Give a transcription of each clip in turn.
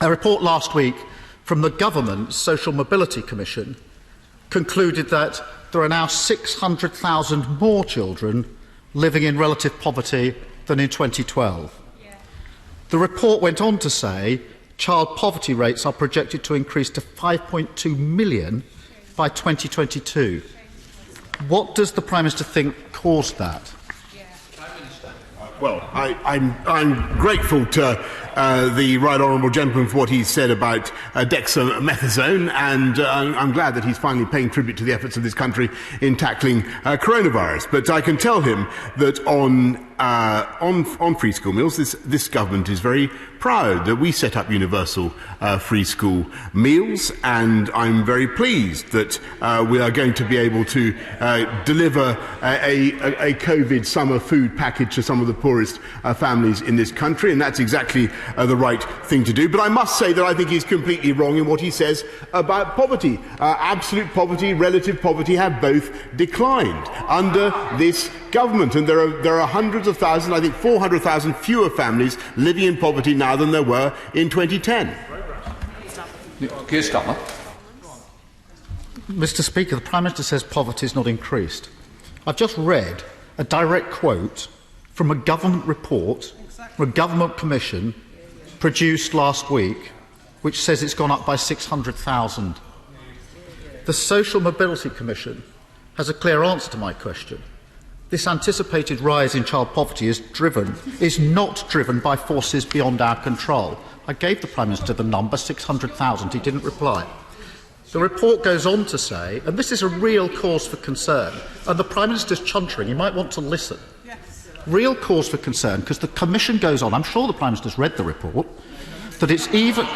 A report last week from the government's Social Mobility Commission concluded that there are now 600,000 more children living in relative poverty than in 2012. The report went on to say child poverty rates are projected to increase to 5.2 million by 2022. What does the Prime Minister think caused that? Well, I'm grateful to the Right Honourable Gentleman for what he said about dexamethasone, and I'm glad that he's finally paying tribute to the efforts of this country in tackling coronavirus. But I can tell him that on free school meals, this government is very proud that we set up universal free school meals, and I'm very pleased that we are going to be able to deliver a COVID summer food package to some of the poorest families in this country, and that's exactly the right thing to do. But I must say that I think he's completely wrong in what he says about poverty. Absolute poverty, relative poverty have both declined under this government, and there are hundreds of thousands, I think 400,000 fewer families living in poverty now than there were in 2010. Keir Starmer. Mr. Speaker, the Prime Minister says poverty has not increased. I've just read a direct quote from a government report, from a government commission produced last week, which says it's gone up by 600,000. The Social Mobility Commission has a clear answer to my question. This anticipated rise in child poverty is not driven by forces beyond our control. I gave the Prime Minister the number, 600,000. He didn't reply. The report goes on to say, and this is a real cause for concern, and the Prime Minister's chuntering, he might want to listen. Real cause for concern, because the Commission goes on, I'm sure the Prime Minister's read the report, that it's even...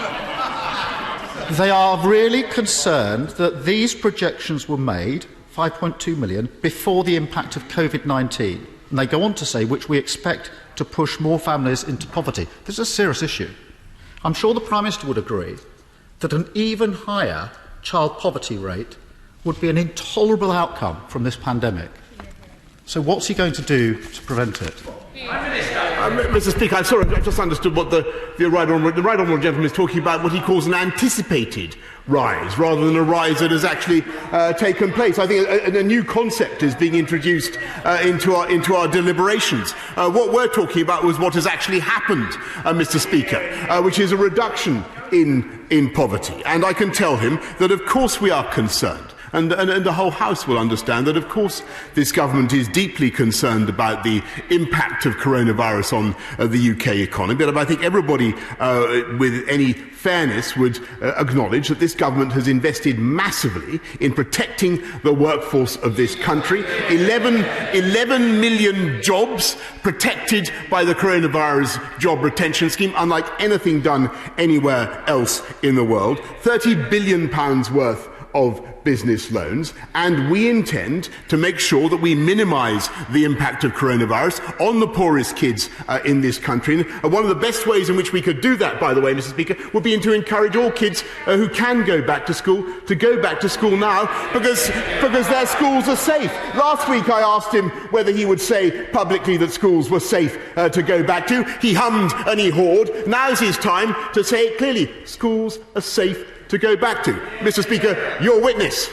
They are really concerned that these projections were made, 5.2 million, before the impact of COVID-19. And they go on to say, which we expect to push more families into poverty. This is a serious issue. I'm sure the Prime Minister would agree that an even higher child poverty rate would be an intolerable outcome from this pandemic. So what's he going to do to prevent it? Mr. Speaker, I'm sorry, I've just understood what the Right Honourable Gentleman is talking about, what he calls an anticipated rise, rather than a rise that has actually taken place. I think a new concept is being introduced into our deliberations. What we're talking about was what has actually happened, Mr. Speaker, which is a reduction in poverty. And I can tell him that, of course, we are concerned. And the whole House will understand that, of course, this government is deeply concerned about the impact of coronavirus on the UK economy. But I think everybody with any fairness would acknowledge that this government has invested massively in protecting the workforce of this country. 11 million jobs protected by the coronavirus job retention scheme, unlike anything done anywhere else in the world. £30 billion worth of business loans, and we intend to make sure that we minimise the impact of coronavirus on the poorest kids in this country. And one of the best ways in which we could do that, by the way, Mr. Speaker, would be to encourage all kids who can go back to school to go back to school now, because their schools are safe. Last week I asked him whether he would say publicly that schools were safe to go back to. He hummed and he hawed. Now's his time to say it clearly. Schools are safe to go back to. Mr. Speaker, your witness.